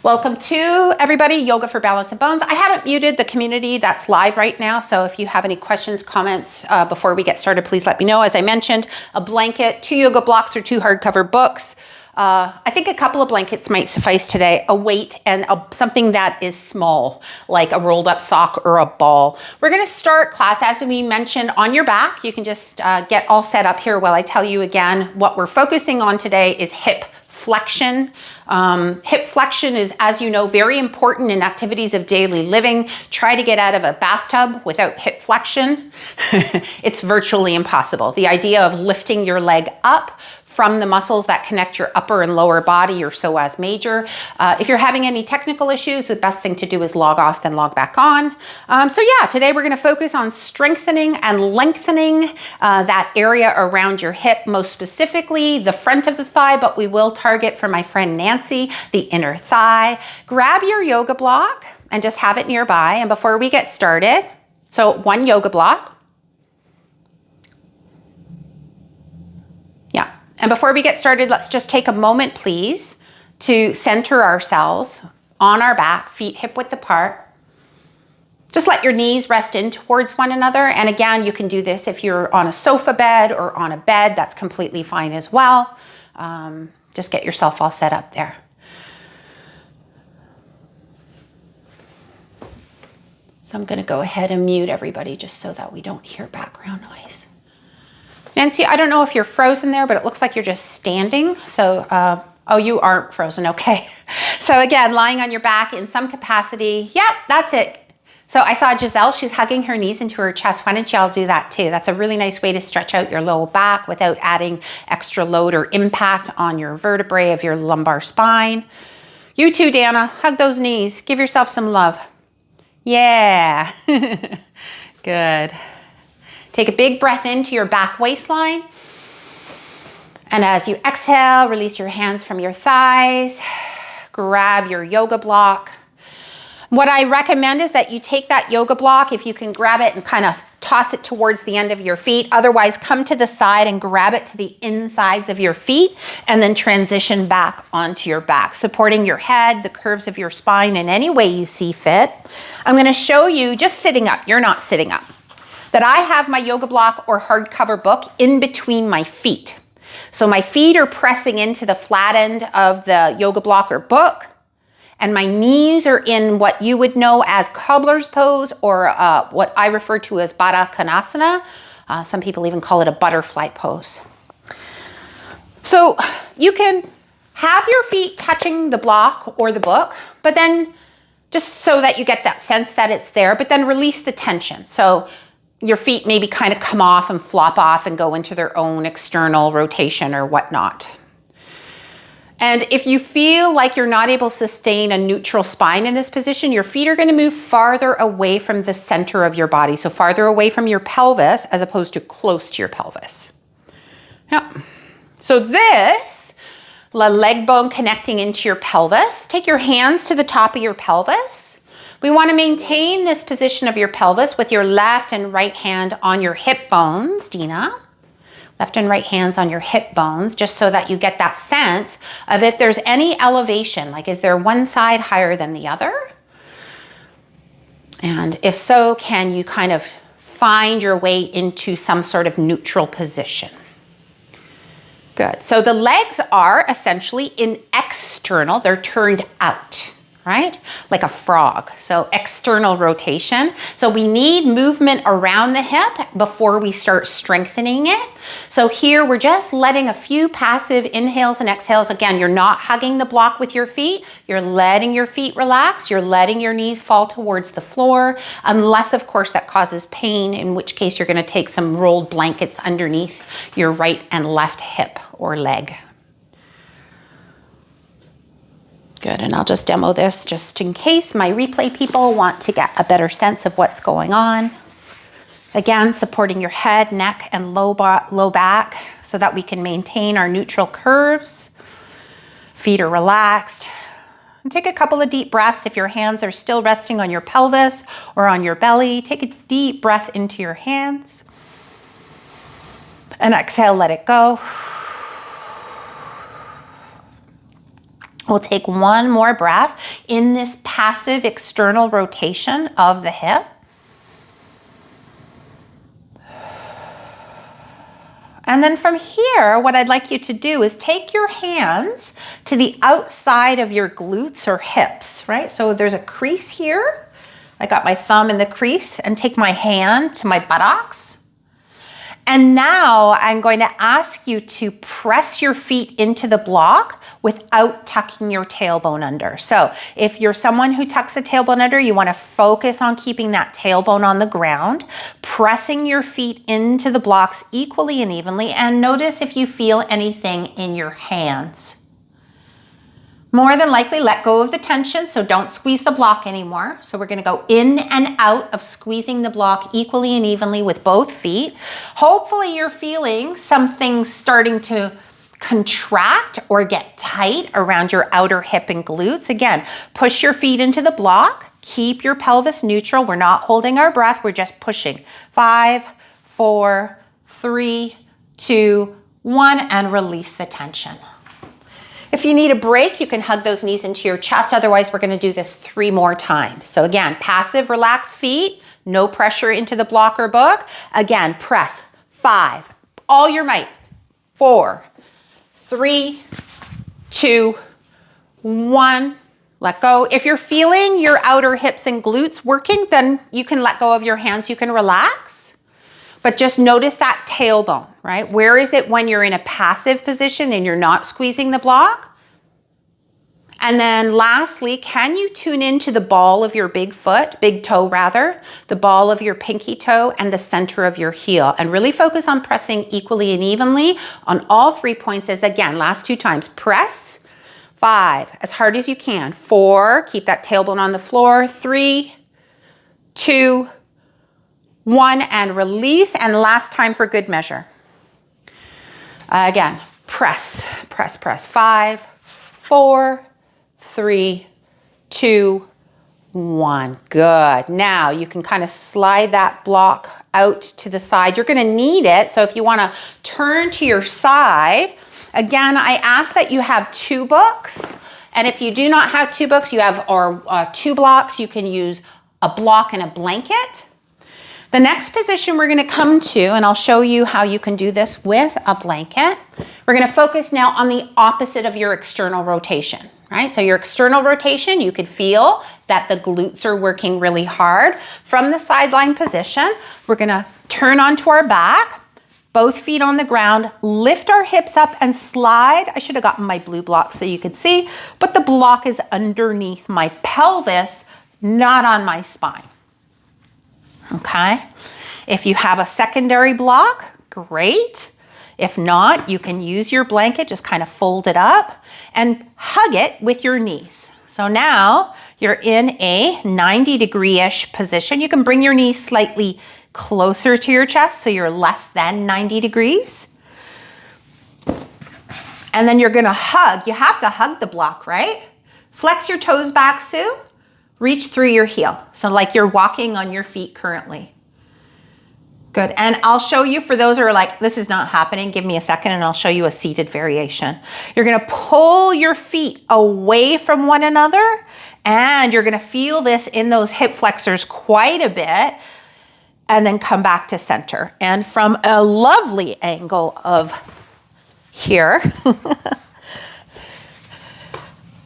Welcome to everybody, Yoga for Balance and Bones. I haven't muted the community that's live right now, so if you have any questions, comments before we get started, please let me know. As I mentioned, a blanket, 2 yoga blocks or 2 hardcover books. I think a couple of blankets might suffice today, a weight and something that is small, like a rolled up sock or a ball. We're gonna start class, as we mentioned, on your back. You can just get all set up here while I tell you again. What we're focusing on today is hip flexion. Hip flexion is, as you know, very important in activities of daily living. Try to get out of a bathtub without hip flexion. It's virtually impossible. The idea of lifting your leg up from the muscles that connect your upper and lower body, your psoas major. If you're having any technical issues, the best thing to do is log off, then log back on. So yeah, today we're gonna focus on strengthening and lengthening that area around your hip, most specifically the front of the thigh, but we will target, for my friend Nancy, the inner thigh. Grab your yoga block and just have it nearby. And before we get started, so 1 yoga block. And before we get started, let's just take a moment, please, to center ourselves on our back, feet hip width apart. Just let your knees rest in towards one another. And again, you can do this if you're on a sofa bed or on a bed, that's completely fine as well. Just get yourself all set up there. So I'm gonna go ahead and mute everybody just so that we don't hear background noise. Nancy, I don't know if you're frozen there, but it looks like you're just standing. So, oh, you aren't frozen, okay. So again, lying on your back in some capacity. Yep, that's it. So I saw Giselle, she's hugging her knees into her chest. Why don't y'all do that too? That's a really nice way to stretch out your low back without adding extra load or impact on your vertebrae of your lumbar spine. You too, Dana, hug those knees. Give yourself some love. Yeah, good. Take a big breath into your back waistline. And as you exhale, release your hands from your thighs. Grab your yoga block. What I recommend is that you take that yoga block, if you can grab it and kind of toss it towards the end of your feet. Otherwise, come to the side and grab it to the insides of your feet and then transition back onto your back, supporting your head, the curves of your spine in any way you see fit. I'm gonna show you just sitting up. You're not sitting up. That I have my yoga block or hardcover book in between my feet. So my feet are pressing into the flat end of the yoga block or book, and my knees are in what you would know as cobbler's pose, or what I refer to as Baddha Konasana. Some people even call it a butterfly pose. So you can have your feet touching the block or the book, but then just so that you get that sense that it's there, but then release the tension. So your feet maybe kind of come off and flop off and go into their own external rotation or whatnot. And if you feel like you're not able to sustain a neutral spine in this position, your feet are going to move farther away from the center of your body. So farther away from your pelvis as opposed to close to your pelvis. Yep. So this, the leg bone connecting into your pelvis. Take your hands to the top of your pelvis. We want to maintain this position of your pelvis with your left and right hand on your hip bones, Dina. Left and right hands on your hip bones, just so that you get that sense of if there's any elevation, like is there one side higher than the other? And if so, can you kind of find your way into some sort of neutral position? Good. So the legs are essentially in external, they're turned out. Right? Like a frog. So external rotation. So we need movement around the hip before we start strengthening it. So here we're just letting a few passive inhales and exhales. Again, you're not hugging the block with your feet. You're letting your feet relax. You're letting your knees fall towards the floor, unless of course that causes pain, in which case you're going to take some rolled blankets underneath your right and left hip or leg. Good, and I'll just demo this just in case my replay people want to get a better sense of what's going on. Again, supporting your head, neck, and low back so that we can maintain our neutral curves. Feet are relaxed. And take a couple of deep breaths. If your hands are still resting on your pelvis or on your belly, take a deep breath into your hands. And exhale, let it go. We'll take one more breath in this passive external rotation of the hip. And then from here, what I'd like you to do is take your hands to the outside of your glutes or hips, right? So there's a crease here. I got my thumb in the crease, and take my hand to my buttocks. And now I'm going to ask you to press your feet into the block without tucking your tailbone under. So if you're someone who tucks the tailbone under, you want to focus on keeping that tailbone on the ground, pressing your feet into the blocks equally and evenly, and notice if you feel anything in your hands. More than likely, let go of the tension, so don't squeeze the block anymore. So we're gonna go in and out of squeezing the block equally and evenly with both feet. Hopefully you're feeling something starting to contract or get tight around your outer hip and glutes. Again, push your feet into the block, keep your pelvis neutral. We're not holding our breath, we're just pushing. 5, 4, 3, 2, 1, and release the tension. If you need a break, you can hug those knees into your chest. Otherwise, we're gonna do this 3 more times. So again, passive, relaxed feet, no pressure into the block or book. Again, press 5, all your might. 4, 3, 2, 1. Let go. If you're feeling your outer hips and glutes working, then you can let go of your hands, you can relax. But just notice that tailbone, right? Where is it when you're in a passive position and you're not squeezing the block? And then lastly, can you tune into the ball of your big toe rather, the ball of your pinky toe and the center of your heel, and really focus on pressing equally and evenly on all 3 points. As again, last 2 times, press. 5, as hard as you can. 4, keep that tailbone on the floor. 3, 2, 1, and release. And last time for good measure. Again, press, press, press. 5, 4, 3, 2, 1. Good. Now you can kind of slide that block out to the side. You're going to need it. So if you want to turn to your side, again, I ask that you have 2 books. And if you do not have 2 books, you have 2 blocks. You can use a block and a blanket. The next position we're gonna come to, and I'll show you how you can do this with a blanket. We're gonna focus now on the opposite of your external rotation, right? So your external rotation, you could feel that the glutes are working really hard. From the sideline position, we're gonna turn onto our back, both feet on the ground, lift our hips up and slide. I should have gotten my blue block so you could see, but the block is underneath my pelvis, not on my spine. Okay, if you have a secondary block, great. If not, you can use your blanket, just kind of fold it up and hug it with your knees. So now you're in a 90-degree-ish position. You can bring your knees slightly closer to your chest so you're less than 90 degrees. And then you're gonna hug. You have to hug the block, right? Flex your toes back, Sue. Reach through your heel. So like you're walking on your feet currently. Good. And I'll show you, for those who are like, this is not happening, give me a second and I'll show you a seated variation. You're going to pull your feet away from one another, and you're going to feel this in those hip flexors quite a bit, and then come back to center. And from a lovely angle of here,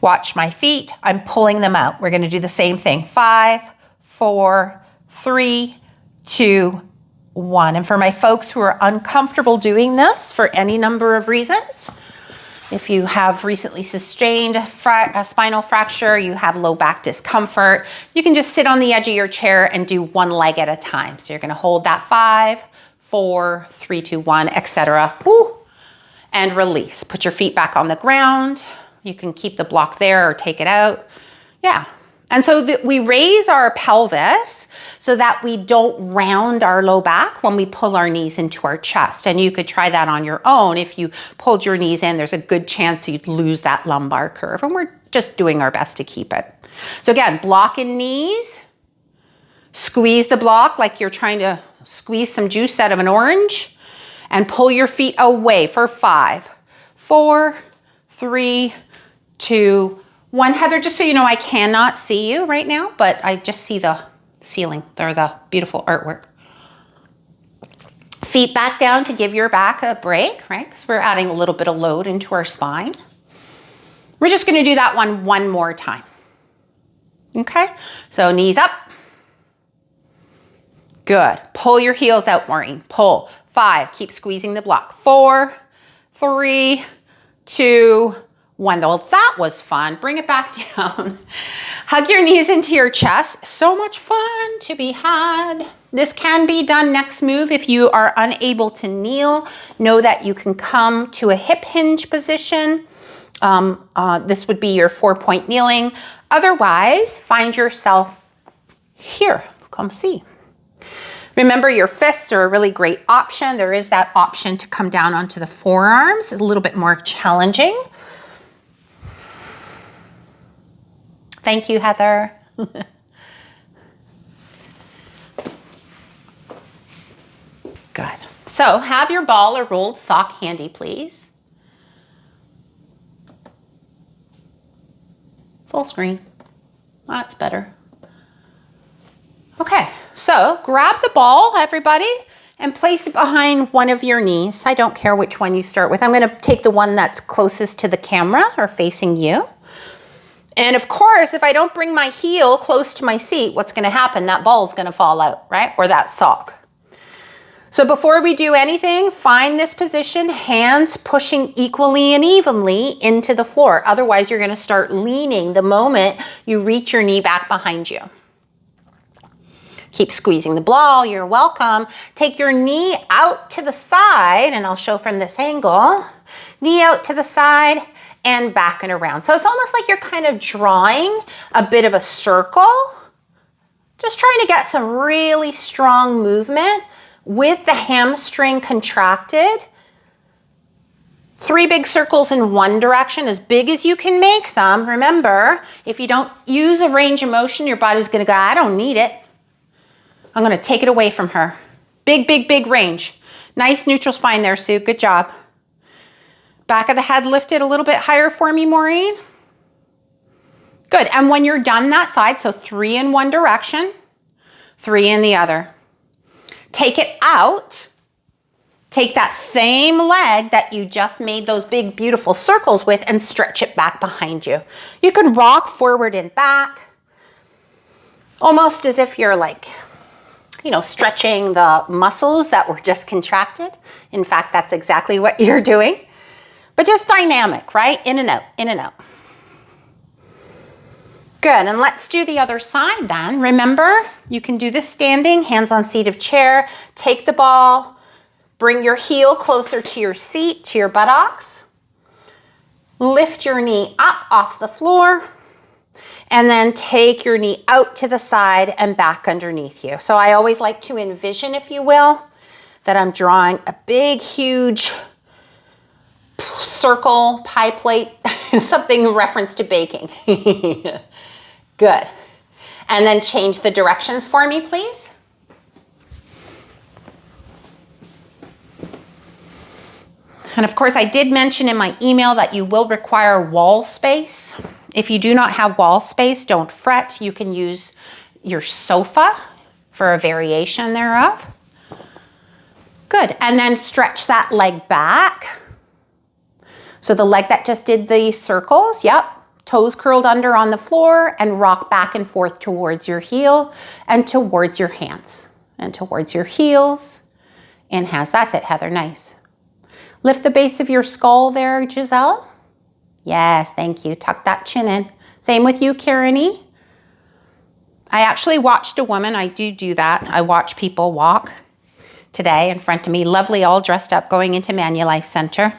watch my feet. I'm pulling them out. We're going to do the same thing. 5, 4, 3, 2, 1. And for my folks who are uncomfortable doing this for any number of reasons, if you have recently sustained a spinal fracture, you have low back discomfort, you can just sit on the edge of your chair and do one leg at a time. So you're going to hold that 5, 4, 3, 2, 1, etc. And release. Put your feet back on the ground. You can keep the block there or take it out. Yeah. And so we raise our pelvis so that we don't round our low back when we pull our knees into our chest. And you could try that on your own. If you pulled your knees in, there's a good chance you'd lose that lumbar curve. And we're just doing our best to keep it. So again, block in knees. Squeeze the block like you're trying to squeeze some juice out of an orange. And pull your feet away for 5, 4, 3, 2, 1. Heather, just so you know, I cannot see you right now, but I just see the ceiling or the beautiful artwork. Feet back down to give your back a break, right? Because we're adding a little bit of load into our spine. We're just going to do that one more time. Okay, so knees up. Good. Pull your heels out, Maureen. Pull. 5. Keep squeezing the block. 4, 3, 2, 1. Well, that was fun. Bring it back down. Hug your knees into your chest. So much fun to be had. This can be done next move if you are unable to kneel. Know that you can come to a hip hinge position. This would be your 4-point kneeling. Otherwise, find yourself here. Come see. Remember, your fists are a really great option. There is that option to come down onto the forearms. It's a little bit more challenging. Thank you, Heather. Good. So have your ball or rolled sock handy, please. Full screen. That's better. Okay, so grab the ball, everybody, and place it behind one of your knees. I don't care which one you start with. I'm going to take the one that's closest to the camera or facing you. And of course, if I don't bring my heel close to my seat, what's going to happen? That ball is going to fall out, right? Or that sock. So before we do anything, find this position, hands pushing equally and evenly into the floor. Otherwise, you're going to start leaning the moment you reach your knee back behind you. Keep squeezing the ball. You're welcome. Take your knee out to the side, and I'll show from this angle. Knee out to the side and back and around. So it's almost like you're kind of drawing a bit of a circle. Just trying to get some really strong movement with the hamstring contracted. 3 big circles in one direction, as big as you can make them. Remember, if you don't use a range of motion, your body's going to go, I don't need it. I'm going to take it away from her. Big, big, big range. Nice neutral spine there, Sue. Good job. Back of the head lifted a little bit higher for me, Maureen. Good. And when you're done that side, so 3 in one direction, 3 in the other. Take it out. Take that same leg that you just made those big, beautiful circles with and stretch it back behind you. You can rock forward and back, almost as if you're like, you know, stretching the muscles that were just contracted. In fact, that's exactly what you're doing. But just dynamic, right? In and out, in and out. Good, and let's do the other side then. Remember, you can do this standing, hands on seat of chair. Take the ball, bring your heel closer to your seat, to your buttocks. Lift your knee up off the floor, and then take your knee out to the side and back underneath you. So I always like to envision, if you will, that I'm drawing a big, huge circle, pie plate, something in reference to baking. Good. And then change the directions for me, please. And of course, I did mention in my email that you will require wall space. If you do not have wall space, don't fret. You can use your sofa for a variation thereof. Good. And then stretch that leg back. So the leg that just did the circles, yep. Toes curled under on the floor and rock back and forth towards your heel and towards your hands and towards your heels and hands. That's it, Heather. Nice. Lift the base of your skull there, Giselle. Yes, thank you. Tuck that chin in. Same with you, Karani. I actually watched a woman. I do that. I watch people walk today in front of me, lovely, all dressed up, going into Manulife Center.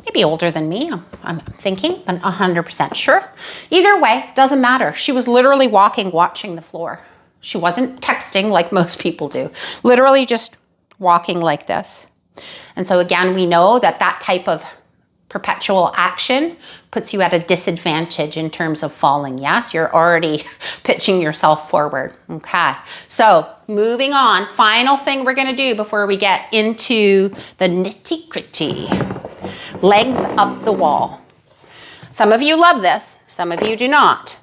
Maybe older than me, I'm thinking, but 100% sure. Either way, doesn't matter. She was literally walking, watching the floor. She wasn't texting like most people do. Literally just walking like this. And so again, we know that that type of perpetual action puts you at a disadvantage in terms of falling. Yes, you're already pitching yourself forward. Okay, so moving on. Final thing we're going to do before we get into the nitty-gritty. Legs up the wall. Some of you love this, some of you do not.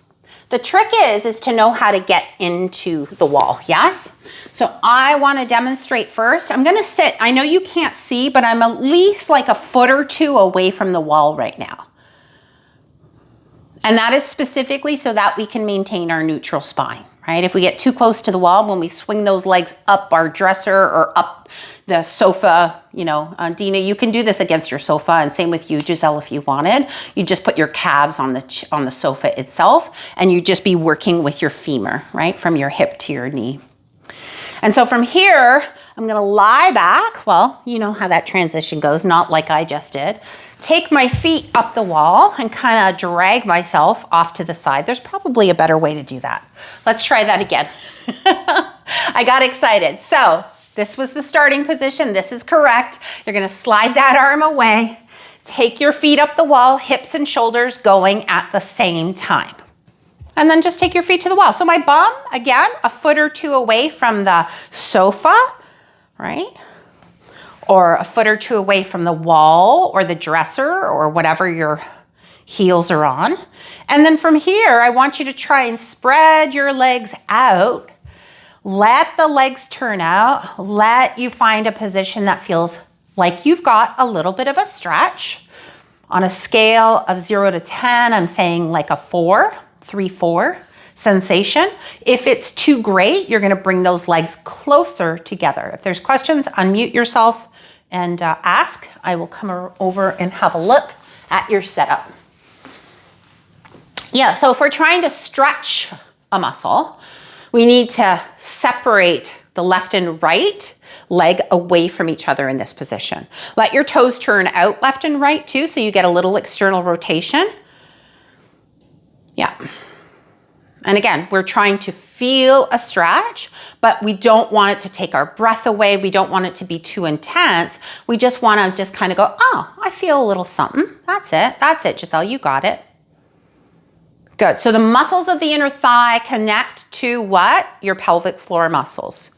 The trick is to know how to get into the wall, yes? So I want to demonstrate first. I'm going to sit, I know you can't see, but I'm at least like a foot or two away from the wall right now. And that is specifically so that we can maintain our neutral spine, right? If we get too close to the wall, when we swing those legs up our dresser or up the sofa, you know, Dina, you can do this against your sofa, and same with you, Giselle, if you wanted. You just put your calves on the sofa itself, and you just be working with your femur, right? From your hip to your knee. And so from here, I'm gonna lie back. Well, you know how that transition goes, not like I just did. Take my feet up the wall and kind of drag myself off to the side. There's probably a better way to do that. Let's try that again. I got excited. So this was the starting position. This is correct. You're gonna slide that arm away. Take your feet up the wall, hips and shoulders going at the same time. And then just take your feet to the wall. So my bum, again, a foot or two away from the sofa, right? Or a foot or two away from the wall or the dresser or whatever your heels are on. And then from here, I want you to try and spread your legs out. Let the legs turn out. Let you find a position that feels like you've got a little bit of a stretch. On a scale of 0 to 10, I'm saying like a 4, 3, 4 sensation. If it's too great, you're gonna bring those legs closer together. If there's questions, unmute yourself and ask. I will come over and have a look at your setup. Yeah, so if we're trying to stretch a muscle, we need to separate the left and right leg away from each other in this position. Let your toes turn out left and right too, so you get a little external rotation. Yeah. And again, we're trying to feel a stretch, but we don't want it to take our breath away. We don't want it to be too intense. We just want to just kind of go, oh, I feel a little something. That's it. That's it, Giselle. You got it. Good. So the muscles of the inner thigh connect to what? Your pelvic floor muscles.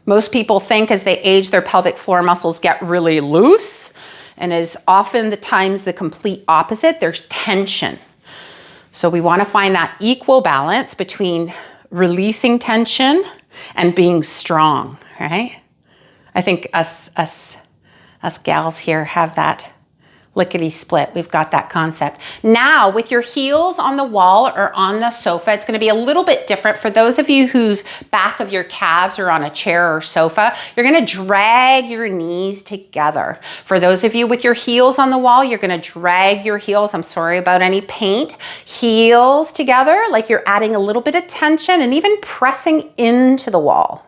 Most people think as they age, their pelvic floor muscles get really loose, and is often the times the complete opposite. There's tension. So we want to find that equal balance between releasing tension and being strong, right? I think us gals here have that lickety split. We've got that concept. Now, with your heels on the wall or on the sofa, it's going to be a little bit different. For those of you whose back of your calves are on a chair or sofa, you're going to drag your knees together. For those of you with your heels on the wall, you're going to drag your heels, I'm sorry about any paint, heels together, like you're adding a little bit of tension and even pressing into the wall.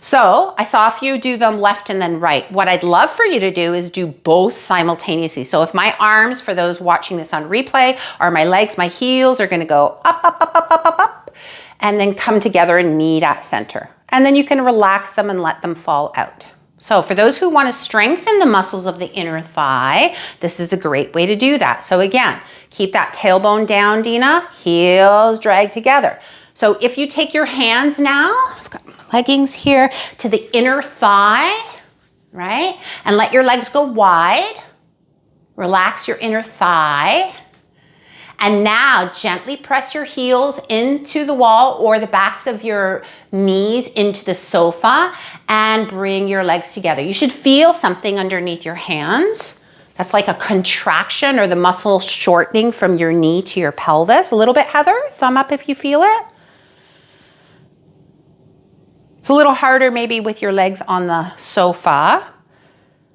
So I saw a few do them left and then right. What I'd love for you to do is do both simultaneously. So if my arms, for those watching this on replay, or my legs, my heels are gonna go up, up, up, up, up, up, up, and then come together and meet at center. And then you can relax them and let them fall out. So for those who want to strengthen the muscles of the inner thigh, this is a great way to do that. So again, keep that tailbone down, Dina, heels drag together. So if you take your hands now, I've got my leggings here, to the inner thigh, right? And let your legs go wide. Relax your inner thigh. And now gently press your heels into the wall or the backs of your knees into the sofa and bring your legs together. You should feel something underneath your hands. That's like a contraction or the muscle shortening from your knee to your pelvis. A little bit, Heather, thumb up if you feel it. It's a little harder maybe with your legs on the sofa.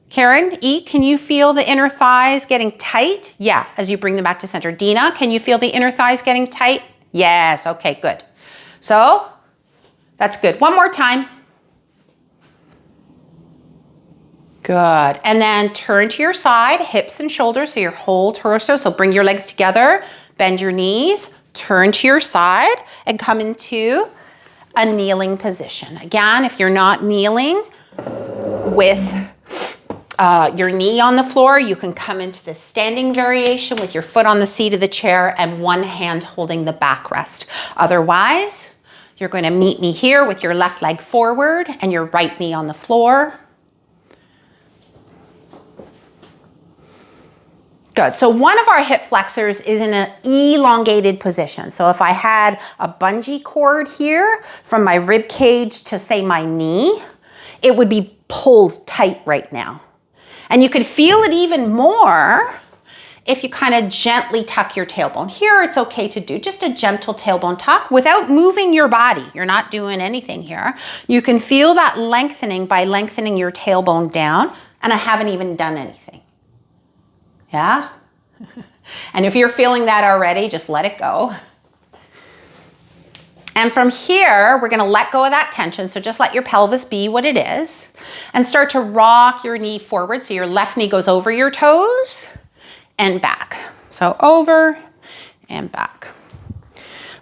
Karen, E, can you feel the inner thighs getting tight? Yeah, as you bring them back to center. Dina, can you feel the inner thighs getting tight? Yes, okay, good. So, that's good. One more time. Good. And then turn to your side, hips and shoulders, so your whole torso. So bring your legs together, bend your knees, turn to your side, and come into a kneeling position. Again, if you're not kneeling with your knee on the floor, you can come into the standing variation with your foot on the seat of the chair and one hand holding the backrest. Otherwise, you're going to meet me here with your left leg forward and your right knee on the floor. Good. So one of our hip flexors is in an elongated position. So if I had a bungee cord here from my rib cage to say my knee, it would be pulled tight right now. And you could feel it even more if you kind of gently tuck your tailbone. Here it's okay to do just a gentle tailbone tuck without moving your body. You're not doing anything here. You can feel that lengthening by lengthening your tailbone down, and I haven't even done anything. Yeah? And if you're feeling that already, just let it go. And from here, we're gonna let go of that tension. So just let your pelvis be what it is and start to rock your knee forward. So your left knee goes over your toes and back. So over and back.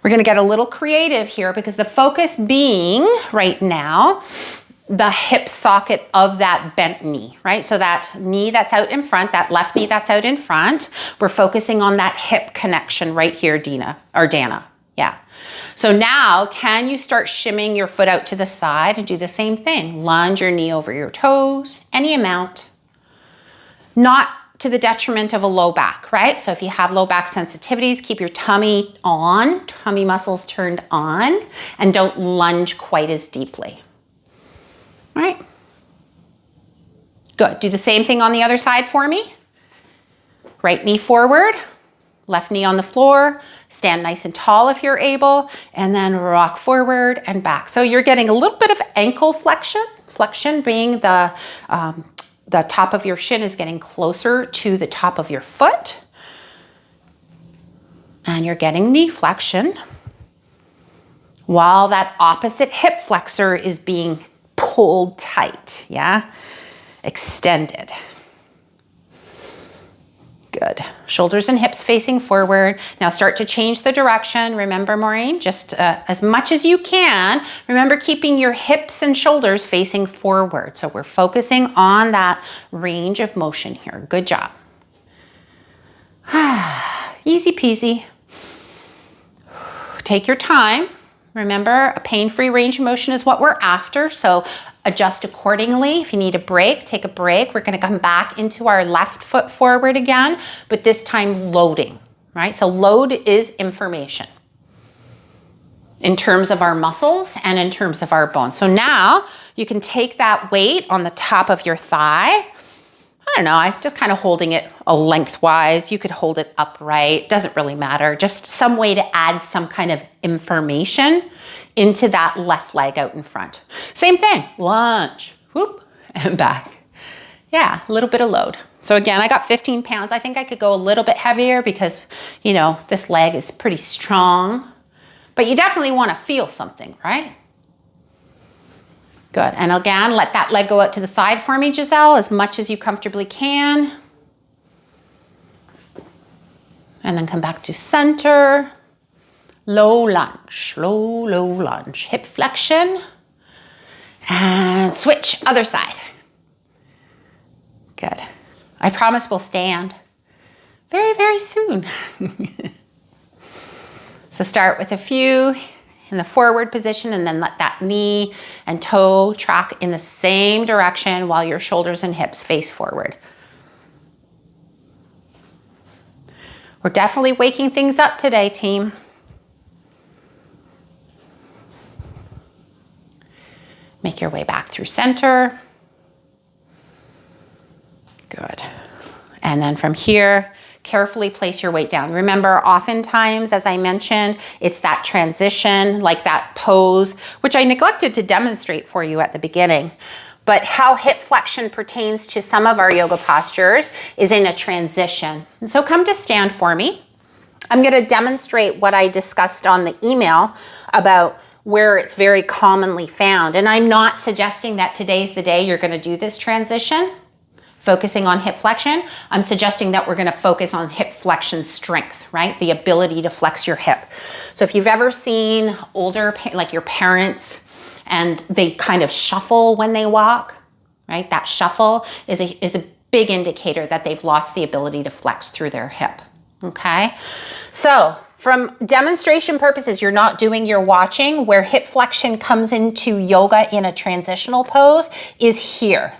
We're gonna get a little creative here because the focus being right now the hip socket of that bent knee, right? So that knee that's out in front, that left knee that's out in front, we're focusing on that hip connection right here, Dana. Yeah. So now, can you start shimming your foot out to the side and do the same thing? Lunge your knee over your toes, any amount. Not to the detriment of a low back, right? So if you have low back sensitivities, keep your tummy on, tummy muscles turned on, and don't lunge quite as deeply. All right. Good. Do the same thing on the other side for me. Right knee forward, left knee on the floor, stand nice and tall if you're able, and then rock forward and back. So you're getting a little bit of ankle flexion, being the top of your shin is getting closer to the top of your foot. And you're getting knee flexion while that opposite hip flexor is being pulled tight, yeah? Extended. Good. Shoulders and hips facing forward. Now start to change the direction. Remember, Maureen, just as much as you can, remember keeping your hips and shoulders facing forward. So we're focusing on that range of motion here. Good job. Easy peasy. Take your time. Remember, a pain-free range of motion is what we're after, so adjust accordingly. If you need a break, take a break. We're gonna come back into our left foot forward again, but this time loading, right? So load is information in terms of our muscles and in terms of our bones. So now you can take that weight on the top of your thigh. I don't know, I'm just kind of holding it lengthwise. You could hold it upright, doesn't really matter. Just some way to add some kind of information into that left leg out in front. Same thing, lunge, whoop, and back. Yeah, a little bit of load. So again, I got 15 pounds. I think I could go a little bit heavier because, you know, this leg is pretty strong, but you definitely want to feel something, right? Good, and again, let that leg go out to the side for me, Giselle, as much as you comfortably can. And then come back to center. Low lunge, low lunge. Hip flexion. And switch, other side. Good. I promise we'll stand very, very soon. So start with a few in the forward position and then let that knee and toe track in the same direction while your shoulders and hips face forward. We're definitely waking things up today, team. Make your way back through center. Good. And then from here, carefully place your weight down. Remember, oftentimes, as I mentioned, it's that transition, like that pose, which I neglected to demonstrate for you at the beginning. But how hip flexion pertains to some of our yoga postures is in a transition. And so come to stand for me. I'm going to demonstrate what I discussed on the email about where it's very commonly found. And I'm not suggesting that today's the day you're going to do this transition, focusing on hip flexion. I'm suggesting that we're going to focus on hip flexion strength, right? The ability to flex your hip. So if you've ever seen older, like your parents, and they kind of shuffle when they walk, right? That shuffle is a big indicator that they've lost the ability to flex through their hip, okay? So from demonstration purposes, you're not doing your watching. Where hip flexion comes into yoga in a transitional pose is here.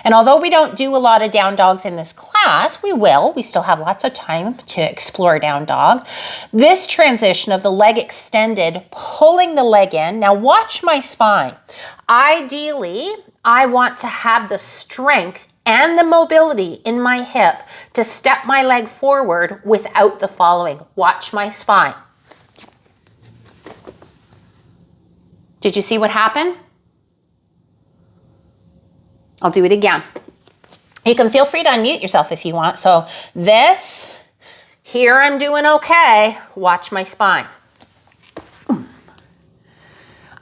And although we don't do a lot of down dogs in this class, we will. We still have lots of time to explore down dog. This transition of the leg extended, pulling the leg in. Now watch my spine. Ideally, I want to have the strength and the mobility in my hip to step my leg forward without the following. Watch my spine. Did you see what happened? I'll do it again. You can feel free to unmute yourself if you want. So this, here I'm doing okay. Watch my spine.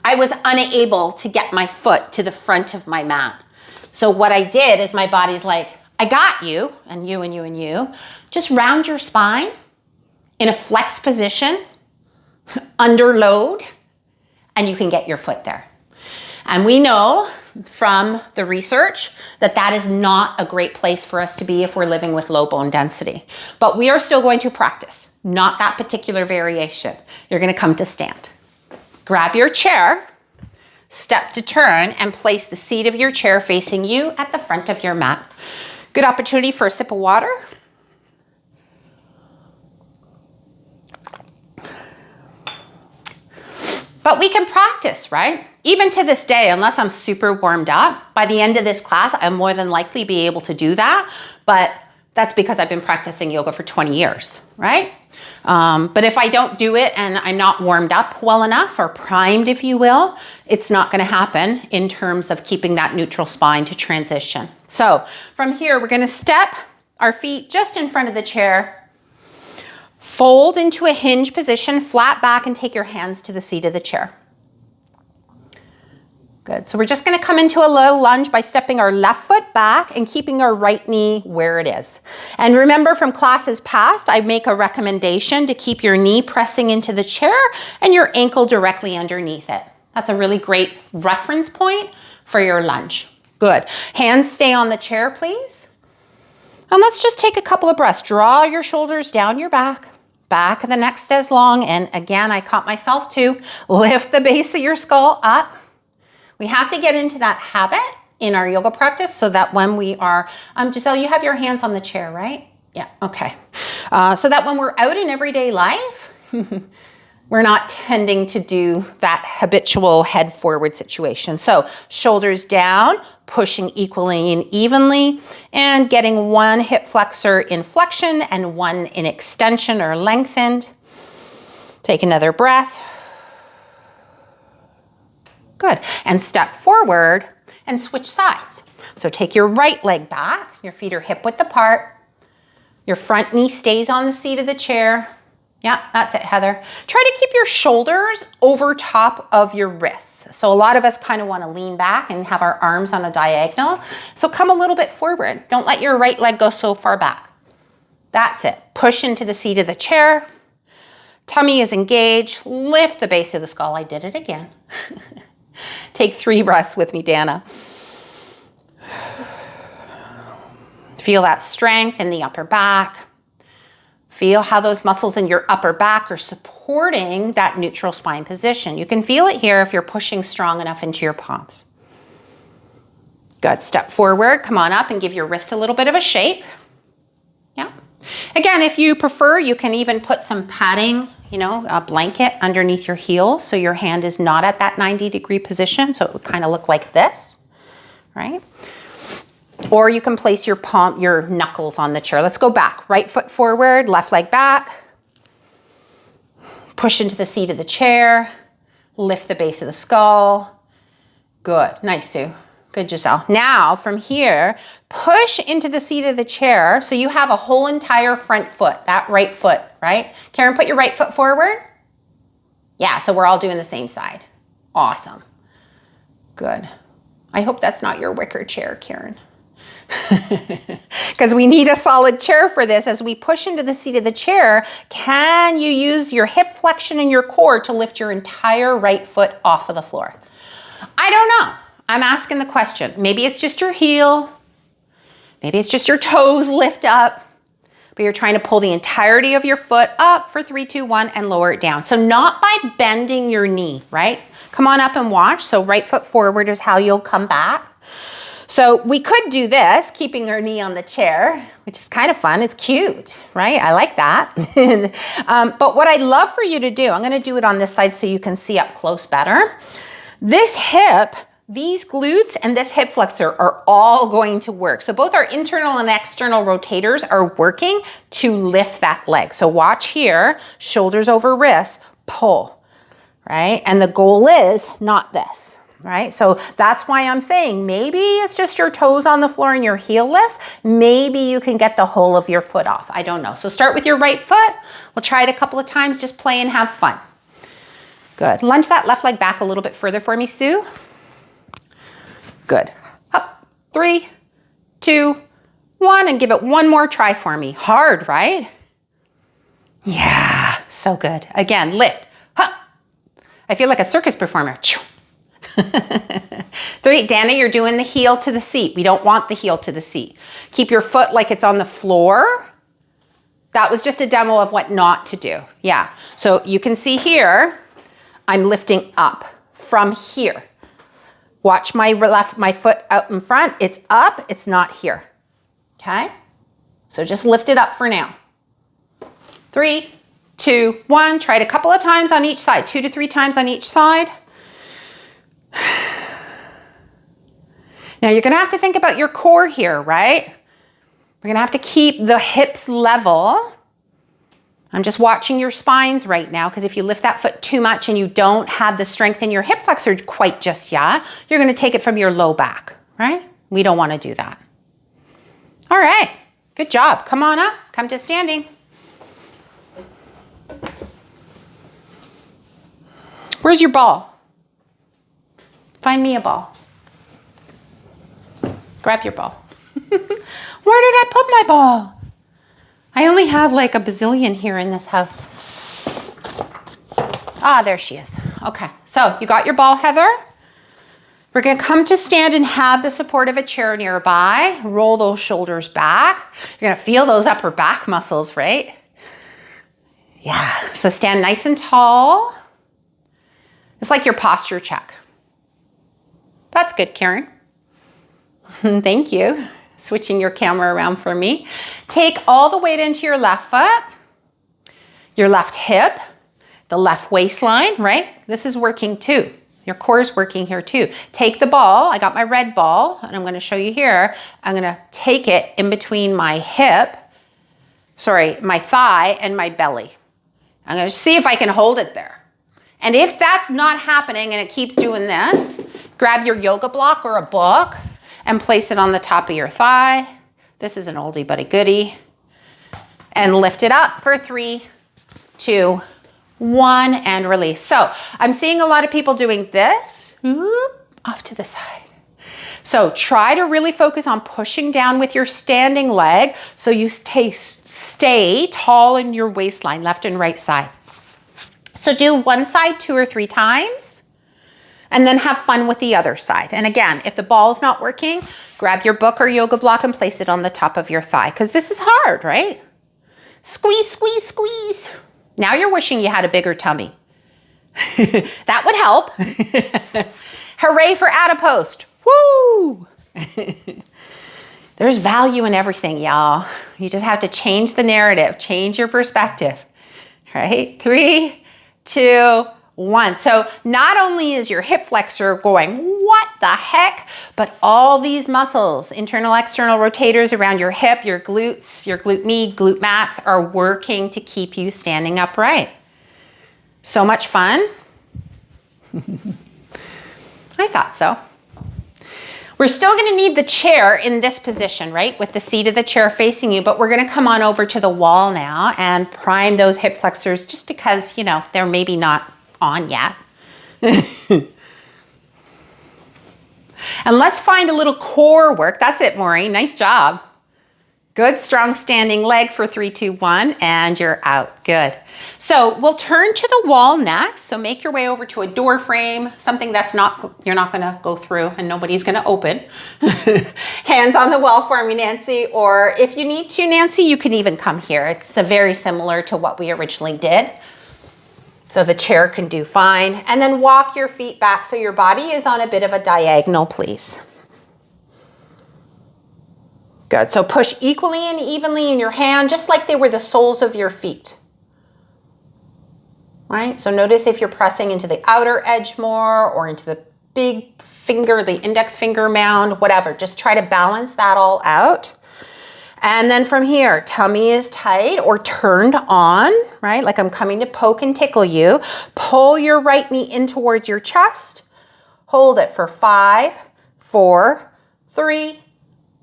I was unable to get my foot to the front of my mat. So what I did is my body's like, I got you, and you, and you, and you. Just round your spine in a flex position, under load, and you can get your foot there. And we know from the research that that is not a great place for us to be if we're living with low bone density. But we are still going to practice, not that particular variation. You're gonna come to stand. Grab your chair, step to turn, and place the seat of your chair facing you at the front of your mat. Good opportunity for a sip of water. But we can practice, right? Even to this day, unless I'm super warmed up, by the end of this class, I'll more than likely be able to do that. But that's because I've been practicing yoga for 20 years, right? But if I don't do it and I'm not warmed up well enough or primed, if you will, it's not gonna happen in terms of keeping that neutral spine to transition. So from here, we're gonna step our feet just in front of the chair, fold into a hinge position, flat back, and take your hands to the seat of the chair. Good, so we're just gonna come into a low lunge by stepping our left foot back and keeping our right knee where it is. And remember from classes past, I make a recommendation to keep your knee pressing into the chair and your ankle directly underneath it. That's a really great reference point for your lunge. Good, hands stay on the chair, please. And let's just take a couple of breaths. Draw your shoulders down your back of the neck stays long. And again, I caught myself too. Lift the base of your skull up. We have to get into that habit in our yoga practice so that when we are, Giselle, you have your hands on the chair, right? Yeah, okay. So that when we're out in everyday life, we're not tending to do that habitual head forward situation. So shoulders down, pushing equally and evenly, and getting one hip flexor in flexion and one in extension or lengthened. Take another breath. Good, and step forward and switch sides. So take your right leg back, your feet are hip width apart, your front knee stays on the seat of the chair. Yeah, that's it, Heather. Try to keep your shoulders over top of your wrists. So a lot of us kind of want to lean back and have our arms on a diagonal. So come a little bit forward. Don't let your right leg go so far back. That's it. Push into the seat of the chair. Tummy is engaged. Lift the base of the skull. I did it again. Take 3 breaths with me, Dana. Feel that strength in the upper back. Feel how those muscles in your upper back are supporting that neutral spine position. You can feel it here if you're pushing strong enough into your palms. Good, step forward, come on up and give your wrists a little bit of a shake. Yeah. Again, if you prefer, you can even put some padding, a blanket underneath your heel so your hand is not at that 90-degree position, so it would kind of look like this, right? Or you can place your knuckles on the chair. Let's go back. Right foot forward, left leg back. Push into the seat of the chair. Lift the base of the skull. Good, nice, Sue. Good, Giselle. Now, from here, push into the seat of the chair so you have a whole entire front foot, that right foot, right? Karen, put your right foot forward. Yeah, so we're all doing the same side. Awesome. Good. I hope that's not your wicker chair, Karen. Because we need a solid chair for this. As we push into the seat of the chair, can you use your hip flexion and your core to lift your entire right foot off of the floor? I don't know. I'm asking the question. Maybe it's just your heel. Maybe it's just your toes lift up. But you're trying to pull the entirety of your foot up for 3, 2, 1 and lower it down. So not by bending your knee, right? Come on up and watch. So right foot forward is how you'll come back. So we could do this, keeping our knee on the chair, which is kind of fun. It's cute, right? I like that. But what I'd love for you to do, I'm gonna do it on this side so you can see up close better. This hip, these glutes and this hip flexor are all going to work. So both our internal and external rotators are working to lift that leg. So watch here, shoulders over wrists, pull, right? And the goal is not this, right? So that's why I'm saying maybe it's just your toes on the floor and your heelless. Maybe you can get the whole of your foot off. I don't know. So start with your right foot. We'll try it a couple of times, just play and have fun. Good. Lunge that left leg back a little bit further for me, Sue. Good. Up. 3, 2, 1, and give it one more try for me. Hard, right? Yeah, so good. Again, lift. Up. I feel like a circus performer. 3, Dana, you're doing the heel to the seat. We don't want the heel to the seat. Keep your foot like it's on the floor. That was just a demo of what not to do. Yeah, so you can see here, I'm lifting up from here. Watch my foot out in front. It's up, it's not here. Okay? So just lift it up for now. 3, 2, 1. Try it a couple of times on each side. 2 to 3 times on each side. Now you're gonna have to think about your core here, right? We're gonna have to keep the hips level. I'm just watching your spines right now, because if you lift that foot too much and you don't have the strength in your hip flexor quite just yet, you're gonna take it from your low back, right? We don't wanna do that. All right, good job. Come on up, come to standing. Where's your ball? Find me a ball. Grab your ball. Where did I put my ball? I only have like a bazillion here in this house. Ah, there she is. Okay, so you got your ball, Heather. We're gonna come to stand and have the support of a chair nearby. Roll those shoulders back. You're gonna feel those upper back muscles, right? Yeah, so stand nice and tall. It's like your posture check. That's good, Karen. Thank you. Switching your camera around for me. Take all the weight into your left foot, your left hip, the left waistline, right? This is working too. Your core is working here too. Take the ball, I got my red ball, and I'm gonna show you here. I'm gonna take it in between my hip, my thigh and my belly. I'm gonna see if I can hold it there. And if that's not happening and it keeps doing this, grab your yoga block or a book and place it on the top of your thigh. This is an oldie but a goodie. And lift it up for 3, 2, 1, and release. So I'm seeing a lot of people doing this, off to the side. So try to really focus on pushing down with your standing leg so you stay tall in your waistline, left and right side. So do one side 2 or 3 times. And then have fun with the other side. And again, if the ball is not working, grab your book or yoga block and place it on the top of your thigh, because this is hard, right? Squeeze, squeeze, squeeze. Now you're wishing you had a bigger tummy. That would help. Hooray for adipose. Woo! There's value in everything, y'all. You just have to change the narrative, change your perspective, right? 3, 2, 1. So not only is your hip flexor going, what the heck, but all these muscles, internal, external rotators around your hip, your glutes, your glute med, glute max are working to keep you standing upright. So much fun. I thought so. We're still gonna need the chair in this position, right? With the seat of the chair facing you, but we're gonna come on over to the wall now and prime those hip flexors just because, you know, they're maybe not on yet. And let's find a little core work. That's it, Maureen. Nice job. Good, strong standing leg for 3, 2, 1, and you're out. Good. So we'll turn to the wall next. So make your way over to a door frame, something that's you're not gonna go through and nobody's gonna open. Hands on the wall for me, Nancy. Or if you need to, Nancy, you can even come here. It's very similar to what we originally did. So the chair can do fine. And then walk your feet back so your body is on a bit of a diagonal, please. Good. So push equally and evenly in your hand, just like they were the soles of your feet. Right? So notice if you're pressing into the outer edge more or into the big finger, the index finger mound, whatever. Just try to balance that all out. And then from here, tummy is tight or turned on, right? Like I'm coming to poke and tickle you. Pull your right knee in towards your chest. Hold it for 5, 4, 3,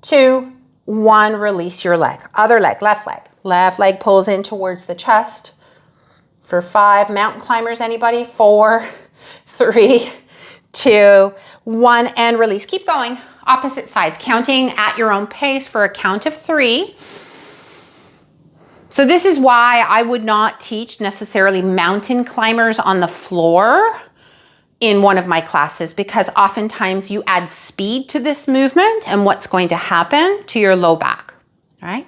2, 1. Release your leg. Other leg, left leg. Left leg pulls in towards the chest. For 5, mountain climbers, anybody? 4, 3, 2, 1, and release. Keep going. Opposite sides, counting at your own pace for a count of 3. So this is why I would not teach necessarily mountain climbers on the floor in one of my classes, because oftentimes you add speed to this movement and what's going to happen to your low back, all right?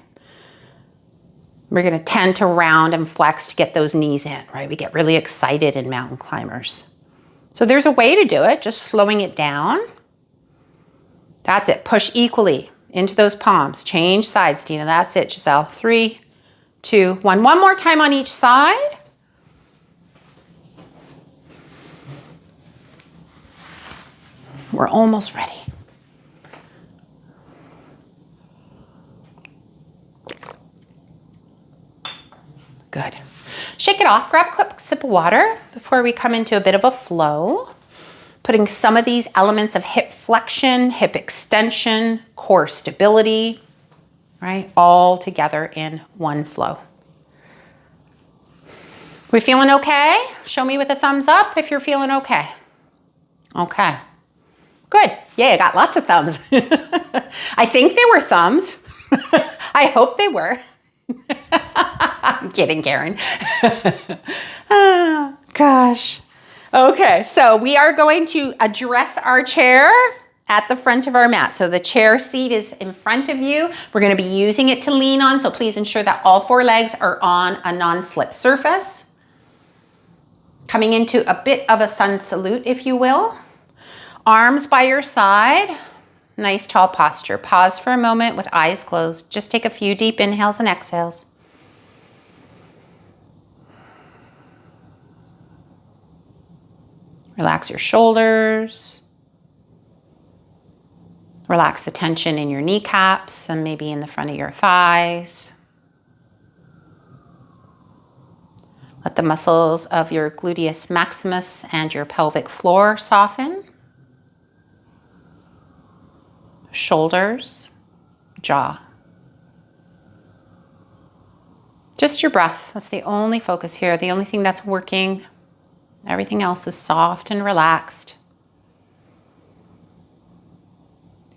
We're going to tend to round and flex to get those knees in, right? We get really excited in mountain climbers. So there's a way to do it, just slowing it down. That's it. Push equally into those palms. Change sides, Dina. That's it, Giselle. 3, 2, 1. One more time on each side. We're almost ready. Good. Shake it off. Grab a quick sip of water before we come into a bit of a flow. Putting some of these elements of hip flexion, hip extension, core stability, right? All together in one flow. We feeling okay? Show me with a thumbs up if you're feeling okay. Okay. Good. Yeah, I got lots of thumbs. I think they were thumbs. I hope they were. I'm kidding, Karen. Oh, gosh. Okay, so we are going to address our chair at the front of our mat. So the chair seat is in front of you. We're going to be using it to lean on, so please ensure that all 4 legs are on a non-slip surface. Coming into a bit of a sun salute, if you will. Arms by your side. Nice tall posture. Pause for a moment with eyes closed. Just take a few deep inhales and exhales. Relax your shoulders. Relax the tension in your kneecaps and maybe in the front of your thighs. Let the muscles of your gluteus maximus and your pelvic floor soften. Shoulders, jaw. Just your breath. That's the only focus here, the only thing that's working. Everything else is soft and relaxed.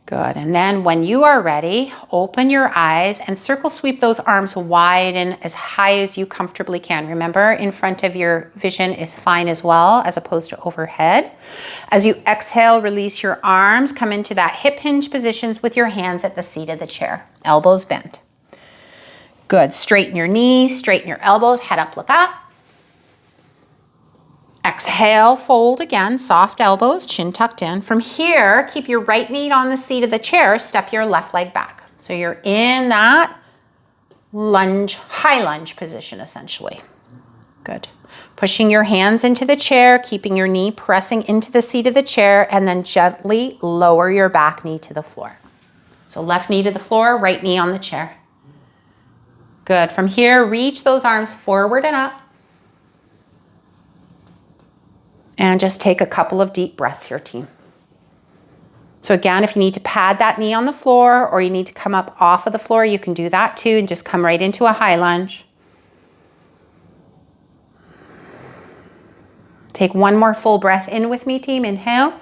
Good. And then when you are ready, open your eyes and circle sweep those arms wide and as high as you comfortably can. Remember, in front of your vision is fine as well, as opposed to overhead. As you exhale, release your arms. Come into that hip hinge positions with your hands at the seat of the chair. Elbows bent. Good. Straighten your knees, straighten your elbows, head up, look up. Exhale, fold again, soft elbows, chin tucked in. From here, keep your right knee on the seat of the chair, step your left leg back. So you're in that lunge, high lunge position essentially. Good. Pushing your hands into the chair, keeping your knee pressing into the seat of the chair, and then gently lower your back knee to the floor. So left knee to the floor, right knee on the chair. Good. From here, reach those arms forward and up. And just take a couple of deep breaths here, team. So again, if you need to pad that knee on the floor or you need to come up off of the floor, you can do that too and just come right into a high lunge. Take one more full breath in with me, team. Inhale.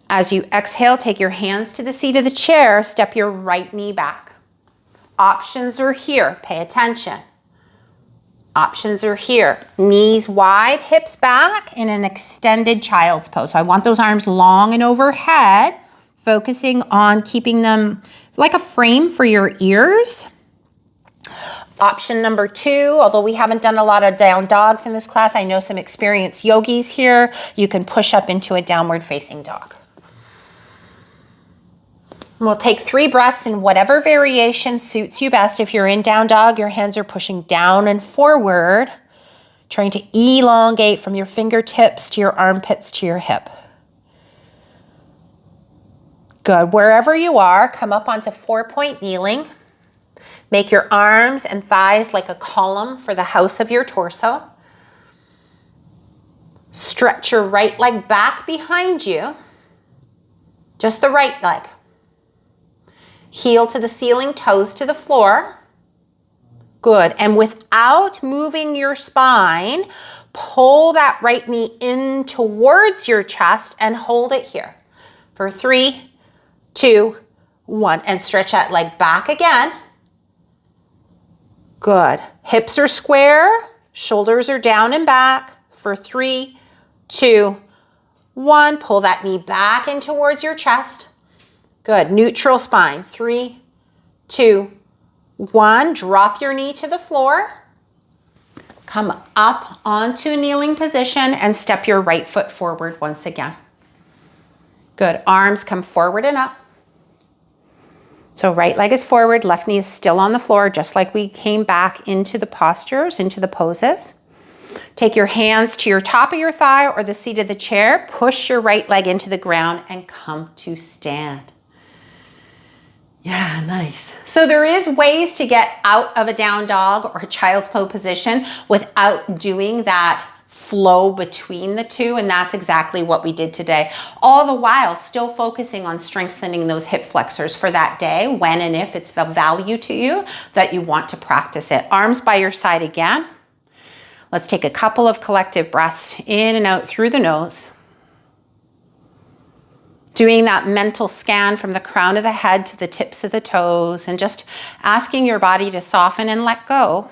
As you exhale, take your hands to the seat of the chair, step your right knee back. Options are here. Pay attention. Options are here. Knees wide, hips back in an extended child's pose. So I want those arms long and overhead, focusing on keeping them like a frame for your ears. Option number 2, although we haven't done a lot of down dogs in this class, I know some experienced yogis here. You can push up into a downward facing dog. We'll take 3 breaths in whatever variation suits you best. If you're in down dog, your hands are pushing down and forward, trying to elongate from your fingertips to your armpits to your hip. Good. Wherever you are, come up onto 4-point kneeling. Make your arms and thighs like a column for the house of your torso. Stretch your right leg back behind you. Just the right leg. Heel to the ceiling, toes to the floor. Good. And without moving your spine, pull that right knee in towards your chest and hold it here for 3, 2, 1. And stretch that leg back again. Good. Hips are square, shoulders are down and back for 3, 2, 1. Pull that knee back in towards your chest. Good. Neutral spine. 3, 2, 1. Drop your knee to the floor. Come up onto a kneeling position and step your right foot forward once again. Good. Arms come forward and up. So right leg is forward, left knee is still on the floor, just like we came back into the postures, into the poses. Take your hands to your top of your thigh or the seat of the chair. Push your right leg into the ground and come to stand. Yeah, nice. So there is ways to get out of a down dog or a child's pose position without doing that flow between the two, and that's exactly what we did today. All the while still focusing on strengthening those hip flexors for that day, when and if it's of value to you that you want to practice it. Arms by your side again. Let's take a couple of collective breaths in and out through the nose. Doing that mental scan from the crown of the head to the tips of the toes and just asking your body to soften and let go.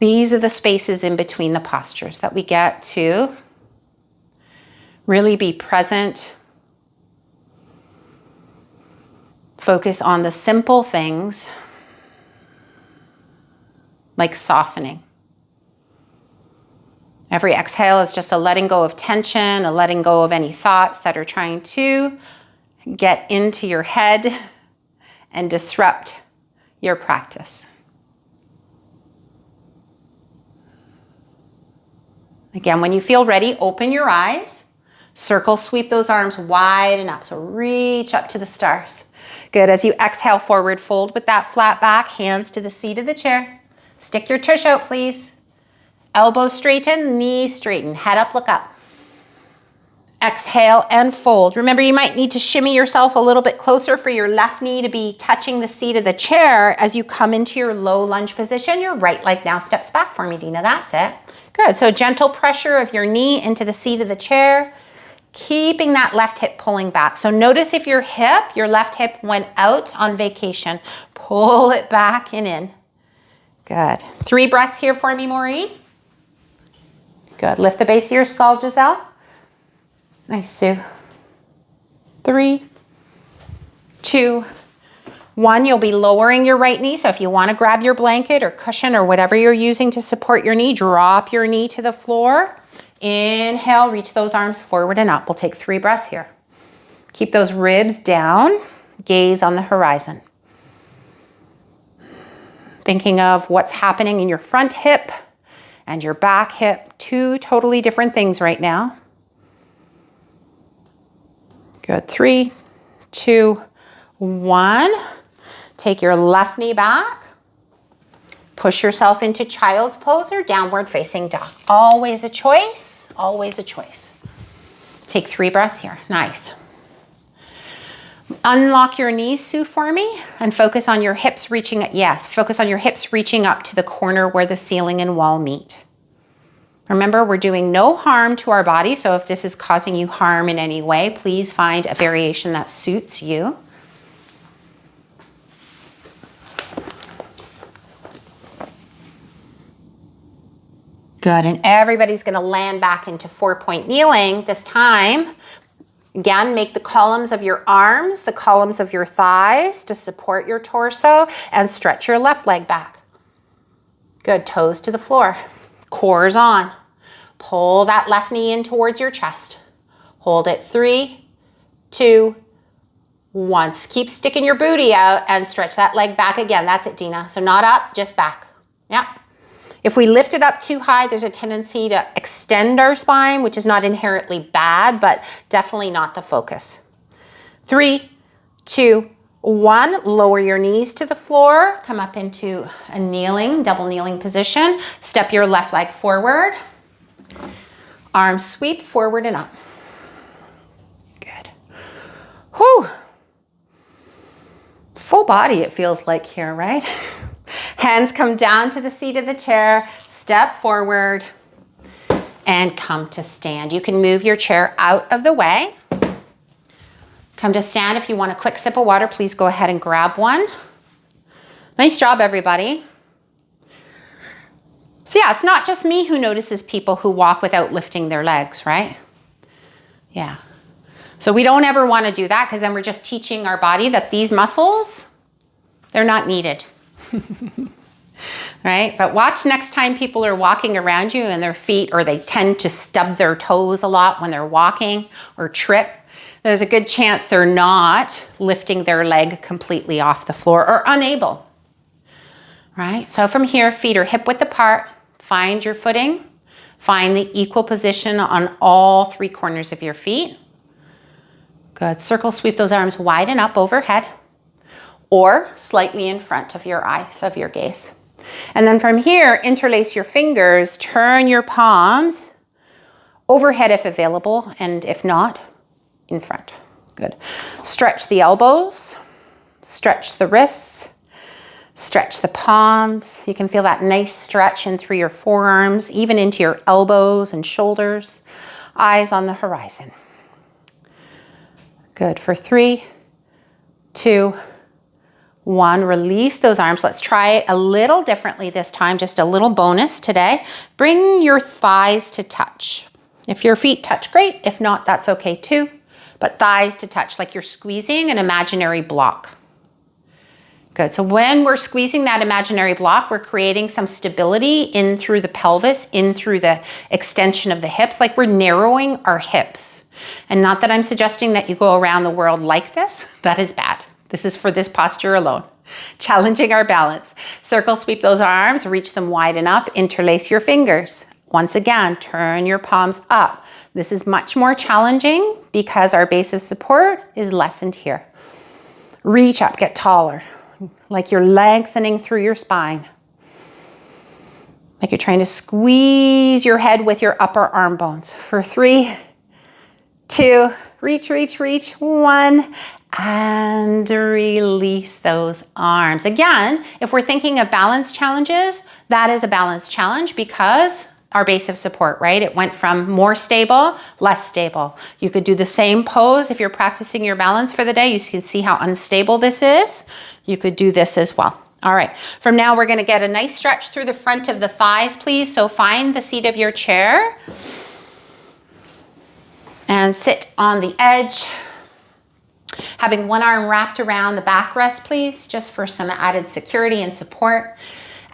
These are the spaces in between the postures that we get to really be present. Focus on the simple things like softening. Every exhale is just a letting go of tension, a letting go of any thoughts that are trying to get into your head and disrupt your practice. Again, when you feel ready, open your eyes. Circle, sweep those arms wide and up. So reach up to the stars. Good. As you exhale forward, fold with that flat back, hands to the seat of the chair. Stick your tush out, please. Elbows straighten, knees straighten, head up, look up. Exhale and fold. Remember, you might need to shimmy yourself a little bit closer for your left knee to be touching the seat of the chair as you come into your low lunge position. Your right leg now steps back for me, Dina. That's it. Good. So gentle pressure of your knee into the seat of the chair, keeping that left hip pulling back. So notice if your left hip went out on vacation. Pull it back and in. Good. 3 breaths here for me, Maureen. Good. Lift the base of your skull, Giselle. Nice, Sue. 3, 2, 1. You'll be lowering your right knee. So if you want to grab your blanket or cushion or whatever you're using to support your knee, drop your knee to the floor. Inhale, reach those arms forward and up. We'll take 3 breaths here. Keep those ribs down. Gaze on the horizon. Thinking of what's happening in your front hip and your back hip. 2 totally different things right now. Good. 3, 2, 1. Take your left knee back. Push yourself into child's pose or downward facing dog. Always a choice. Always a choice. Take 3 breaths here. Nice. Unlock your knees, Sue, for me, and focus on your hips reaching, focus on your hips reaching up to the corner where the ceiling and wall meet. Remember, we're doing no harm to our body, so if this is causing you harm in any way, please find a variation that suits you. Good, and everybody's gonna land back into 4-point kneeling this time. Again, make the columns of your arms, the columns of your thighs to support your torso, and stretch your left leg back. Good, toes to the floor. Core's on. Pull that left knee in towards your chest. Hold it. 3, 2, 1. Keep sticking your booty out and stretch that leg back again. That's it, Dina. So not up, just back. Yeah. If we lift it up too high, there's a tendency to extend our spine, which is not inherently bad, but definitely not the focus. 3, 2, 1. Lower your knees to the floor. Come up into a kneeling, double kneeling position. Step your left leg forward. Arms sweep forward and up. Good. Whew. Full body it feels like here, right? Hands come down to the seat of the chair, step forward, and come to stand. You can move your chair out of the way. Come to stand. If you want a quick sip of water, please go ahead and grab one. Nice job, everybody. So yeah, it's not just me who notices people who walk without lifting their legs, right? Yeah. So we don't ever want to do that because then we're just teaching our body that these muscles, they're not needed. Right? But watch next time people are walking around you and their feet, or they tend to stub their toes a lot when they're walking or trip. There's a good chance they're not lifting their leg completely off the floor or unable. Right? So from here, feet are hip width apart. Find your footing. Find the equal position on all 3 corners of your feet. Good. Circle sweep those arms wide and up overhead, or slightly in front of your eyes, of your gaze. And then from here, interlace your fingers, turn your palms overhead if available, and if not, in front. Good. Stretch the elbows, stretch the wrists, stretch the palms. You can feel that nice stretch in through your forearms, even into your elbows and shoulders. Eyes on the horizon. Good. For 3, 2, 1, release those arms. Let's try it a little differently this time, just a little bonus today. Bring your thighs to touch. If your feet touch, great. If not, that's okay too. But thighs to touch, like you're squeezing an imaginary block. Good. So when we're squeezing that imaginary block, we're creating some stability in through the pelvis, in through the extension of the hips, like we're narrowing our hips. And not that I'm suggesting that you go around the world like this. That is bad. This is for this posture alone. Challenging our balance. Circle sweep those arms, reach them wide and up, interlace your fingers. Once again, turn your palms up. This is much more challenging because our base of support is lessened here. Reach up, get taller, like you're lengthening through your spine. Like you're trying to squeeze your head with your upper arm bones. For 3, 2, reach, reach, reach, 1, and release those arms. Again, if we're thinking of balance challenges, that is a balance challenge because our base of support, right? It went from more stable, less stable. You could do the same pose if you're practicing your balance for the day. You can see how unstable this is. You could do this as well. All right, from now we're gonna get a nice stretch through the front of the thighs, please. So find the seat of your chair and sit on the edge. Having one arm wrapped around the backrest, please, just for some added security and support.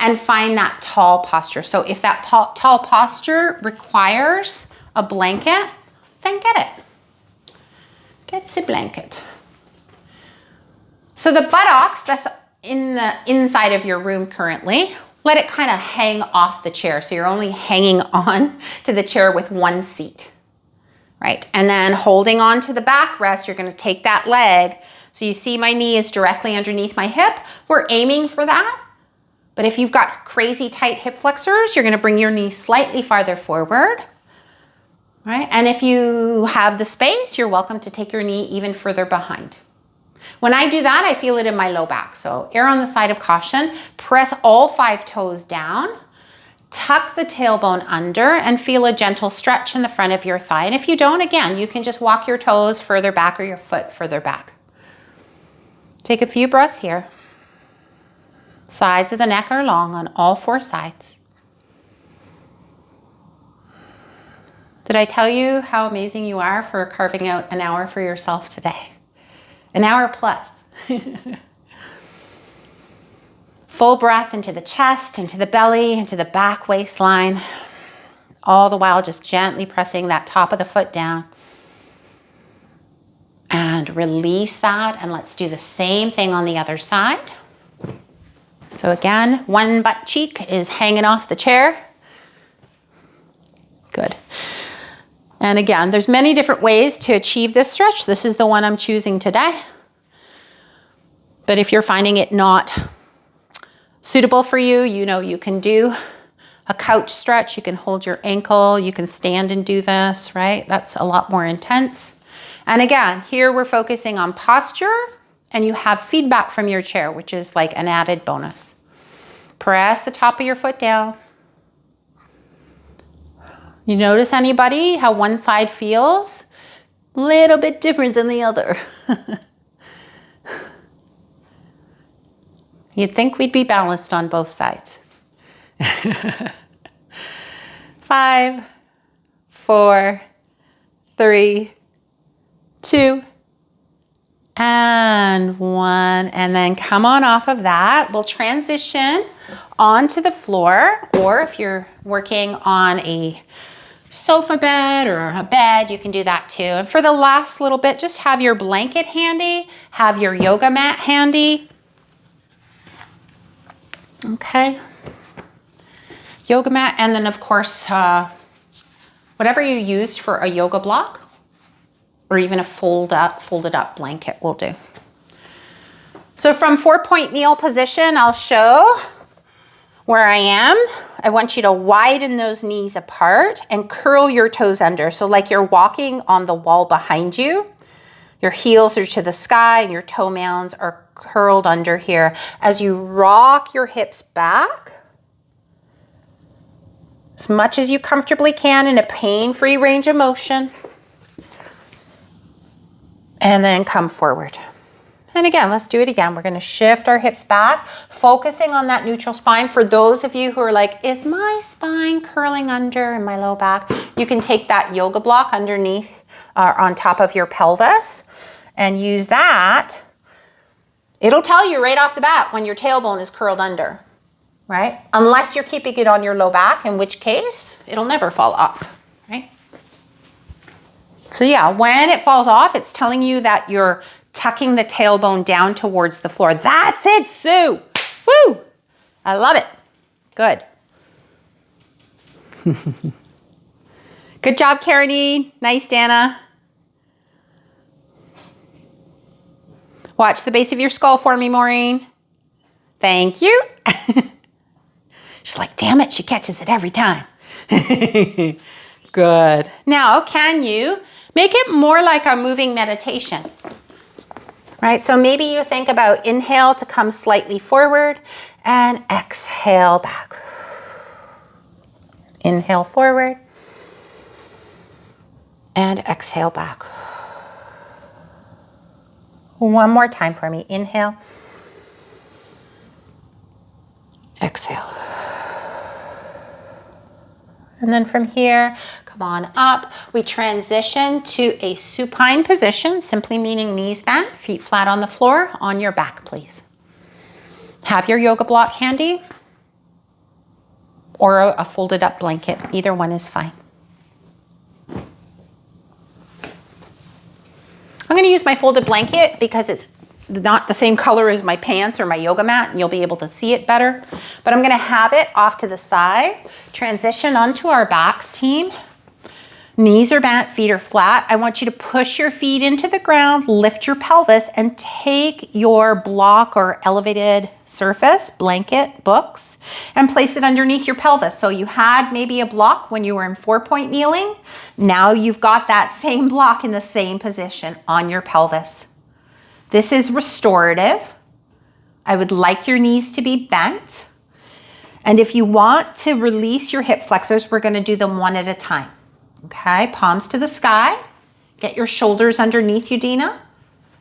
And find that tall posture. So if that tall posture requires a blanket, then get it. Get the blanket. So the buttocks, that's in the inside of your room currently, let it kind of hang off the chair. So you're only hanging on to the chair with one seat. Right, and then holding on to the backrest, you're gonna take that leg. So you see my knee is directly underneath my hip. We're aiming for that. But if you've got crazy tight hip flexors, you're gonna bring your knee slightly farther forward. Right, and if you have the space, you're welcome to take your knee even further behind. When I do that, I feel it in my low back. So err on the side of caution, press all 5 toes down. Tuck the tailbone under and feel a gentle stretch in the front of your thigh. And if you don't, again, you can just walk your toes further back or your foot further back. Take a few breaths here. Sides of the neck are long on all 4 sides. Did I tell you how amazing you are for carving out an hour for yourself today? An hour plus. Full breath into the chest, into the belly, into the back waistline. All the while just gently pressing that top of the foot down. And and release that. And let's do the same thing on the other side. So again, one butt cheek is hanging off the chair. Good. And again, there's many different ways to achieve this stretch. This is the one I'm choosing today. But if you're finding it not suitable for you, you know, you can do a couch stretch. You can hold your ankle. You can stand and do this, right? That's a lot more intense. And again, here we're focusing on posture, and you have feedback from your chair, which is like an added bonus. Press the top of your foot down. You notice anybody how one side feels a little bit different than the other? You'd think we'd be balanced on both sides. 5, 4, 3, 2, and 1. And then come on off of that. We'll transition onto the floor, or if you're working on a sofa bed or a bed, you can do that too. And for the last little bit, just have your blanket handy, have your yoga mat handy. Okay. Yoga mat, and then of course, whatever you used for a yoga block, or even a folded up blanket will do. So from 4-point kneel position, I'll show where I am. I want you to widen those knees apart and curl your toes under. So like you're walking on the wall behind you. Your heels are to the sky and your toe mounds are curled under here. As you rock your hips back, as much as you comfortably can in a pain-free range of motion. And then come forward. And again, let's do it again. We're gonna shift our hips back, focusing on that neutral spine. For those of you who are like, is my spine curling under in my low back? You can take that yoga block underneath on top of your pelvis and use that. It'll tell you right off the bat when your tailbone is curled under, right? Unless you're keeping it on your low back, in which case it'll never fall off, right? So yeah, when it falls off, it's telling you that you're tucking the tailbone down towards the floor. That's it, Sue. Woo! I love it. Good. Good job, Karenine. Nice, Dana. Watch the base of your skull for me, Maureen. Thank you. She's like, damn it, she catches it every time. Good. Now, can you make it more like a moving meditation? Right, so maybe you think about inhale to come slightly forward and exhale back. Inhale forward and exhale back. One more time for me. Inhale, exhale. And then from here, come on up. We transition to a supine position, simply meaning knees bent, feet flat on the floor, on your back, please. Have your yoga block handy or a folded up blanket. Either one is fine. I'm gonna use my folded blanket because it's not the same color as my pants or my yoga mat, and you'll be able to see it better. But I'm gonna have it off to the side. Transition onto our backs, team. Knees are bent, feet are flat. I want you to push your feet into the ground, lift your pelvis, and take your block or elevated surface, blanket, books, and place it underneath your pelvis. So you had maybe a block when you were in 4-point kneeling. Now you've got that same block in the same position on your pelvis. This is restorative. I would like your knees to be bent. And if you want to release your hip flexors, we're gonna do them one at a time. Okay, palms to the sky. Get your shoulders underneath you, Dina.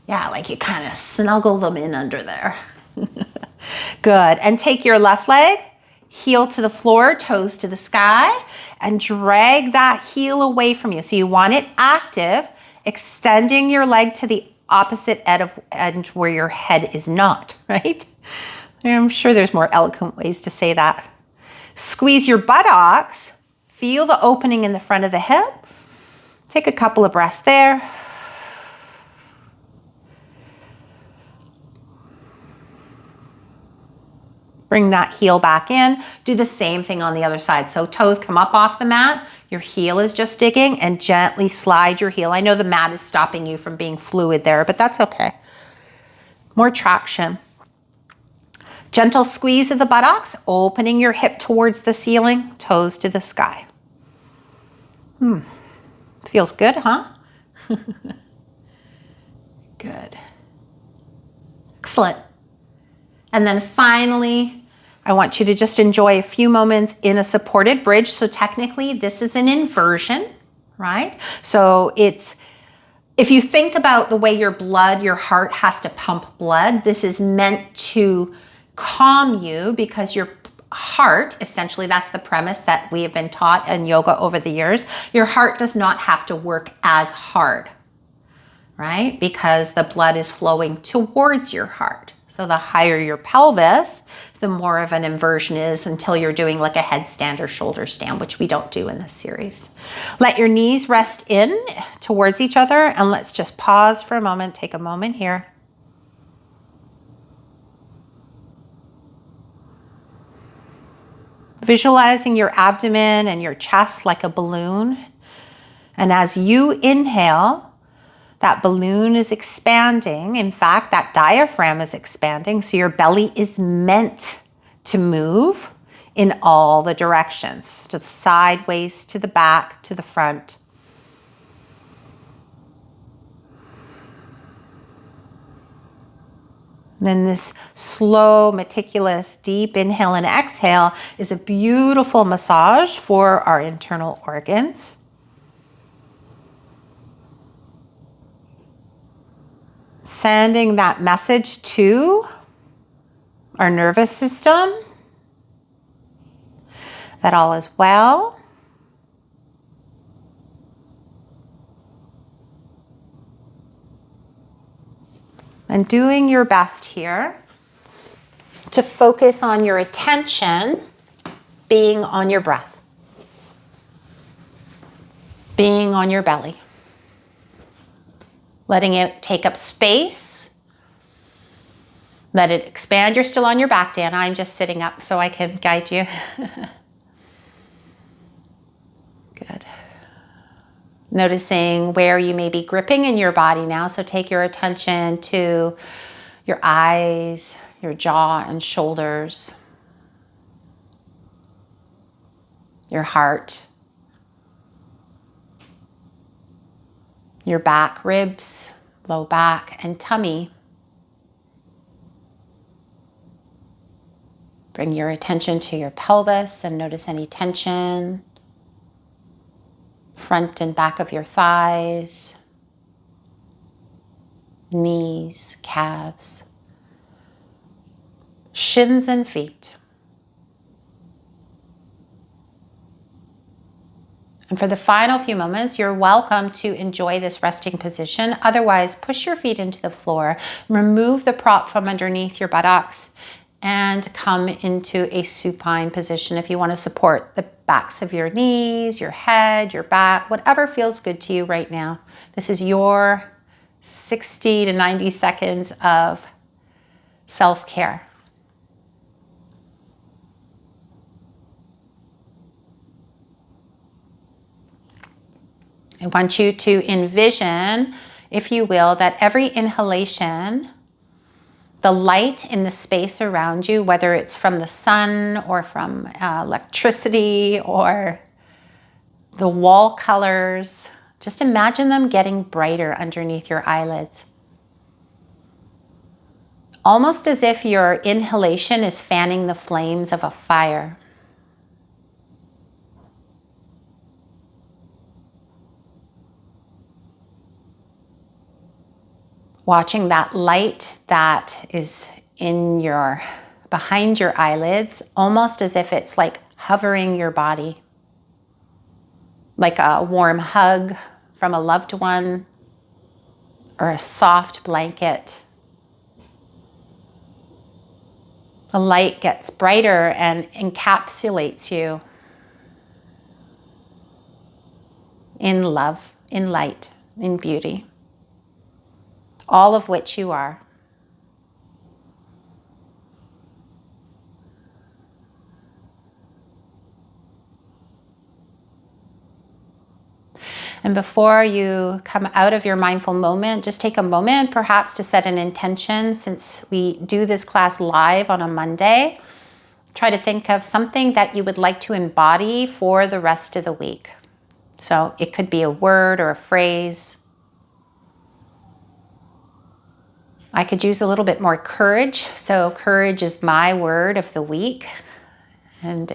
Yeah, like you kind of snuggle them in under there. Good, and take your left leg, heel to the floor, toes to the sky, and drag that heel away from you. So you want it active, extending your leg to the opposite end where your head is not, right? I'm sure there's more eloquent ways to say that. Squeeze your buttocks. Feel the opening in the front of the hip. Take a couple of breaths there. Bring that heel back in. Do the same thing on the other side. So toes come up off the mat. Your heel is just digging, and gently slide your heel. I know the mat is stopping you from being fluid there, but that's okay. More traction. Gentle squeeze of the buttocks, opening your hip towards the ceiling, toes to the sky. Feels good, huh? Good. Excellent. And then finally, I want you to just enjoy a few moments in a supported bridge. So technically, this is an inversion, right? So it's, if you think about the way your heart has to pump blood, this is meant to calm you, because your heart, essentially, that's the premise that we have been taught in yoga over the years. Your heart does not have to work as hard, right? Because the blood is flowing towards your heart. So the higher your pelvis, the more of an inversion is, until you're doing like a headstand or shoulder stand, which we don't do in this series. Let your knees rest in towards each other, and let's just pause for a moment. Take a moment here. Visualizing your abdomen and your chest like a balloon. And as you inhale, that balloon is expanding. In fact, that diaphragm is expanding. So your belly is meant to move in all the directions, to the sideways, to the back, to the front. And then this slow, meticulous, deep inhale and exhale is a beautiful massage for our internal organs. Sending that message to our nervous system that all is well. And doing your best here to focus on your attention being on your breath, being on your belly, letting it take up space, let it expand. You're still on your back, Dan. I'm just sitting up so I can guide you. Good. Noticing where you may be gripping in your body now. So take your attention to your eyes, your jaw and shoulders, your heart, your back, ribs, low back, and tummy. Bring your attention to your pelvis and notice any tension. Front and back of your thighs, knees, calves, shins and feet. And for the final few moments, you're welcome to enjoy this resting position. Otherwise, push your feet into the floor, remove the prop from underneath your buttocks, and come into a supine position if you want to support the backs of your knees, your head, your back, whatever feels good to you right now. This is your 60 to 90 seconds of self-care. I want you to envision, if you will, that every inhalation, the light in the space around you, whether it's from the sun or from electricity or the wall colors, just imagine them getting brighter underneath your eyelids. Almost as if your inhalation is fanning the flames of a fire. Watching that light that is behind your eyelids, almost as if it's like hovering your body. Like a warm hug from a loved one or a soft blanket. The light gets brighter and encapsulates you in love, in light, in beauty. All of which you are. And before you come out of your mindful moment, just take a moment perhaps to set an intention. Since we do this class live on a Monday, try to think of something that you would like to embody for the rest of the week. So it could be a word or a phrase. I could use a little bit more courage. So courage is my word of the week. And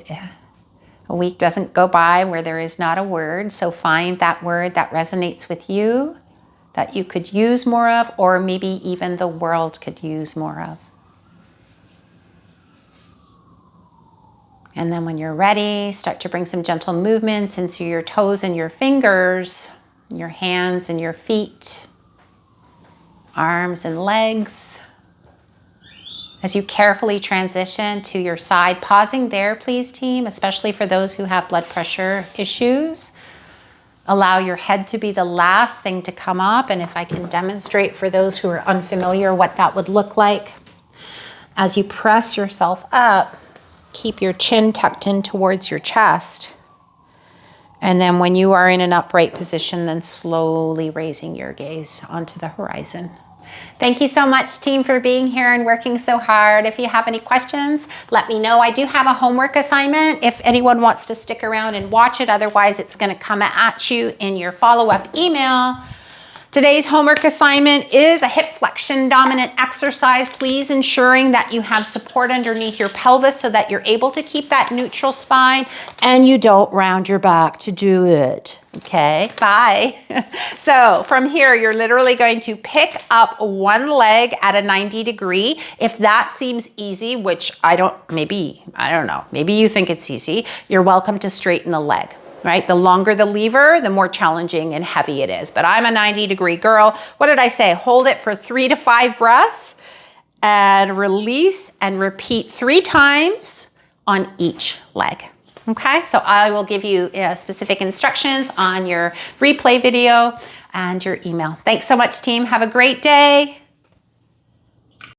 a week doesn't go by where there is not a word. So find that word that resonates with you, that you could use more of, or maybe even the world could use more of. And then when you're ready, start to bring some gentle movements into your toes and your fingers, your hands and your feet, arms and legs. As you carefully transition to your side, pausing there, please, team, especially for those who have blood pressure issues. Allow your head to be the last thing to come up. And if I can demonstrate for those who are unfamiliar what that would look like. As you press yourself up, keep your chin tucked in towards your chest. And then when you are in an upright position, then slowly raising your gaze onto the horizon. Thank you so much, team, for being here and working so hard. If you have any questions, let me know. I do have a homework assignment if anyone wants to stick around and watch it. Otherwise, it's going to come at you in your follow-up email. Today's homework assignment is a hip flexion dominant exercise. Please ensuring that you have support underneath your pelvis so that you're able to keep that neutral spine and you don't round your back to do it. Okay, bye. So from here, you're literally going to pick up one leg at a 90 degree. If that seems easy, which I don't know, maybe you think it's easy, you're welcome to straighten the leg. Right? The longer the lever, the more challenging and heavy it is. But I'm a 90-degree girl. What did I say? Hold it for 3 to 5 breaths and release and repeat 3 times on each leg. Okay, so I will give you specific instructions on your replay video and your email. Thanks so much, team. Have a great day.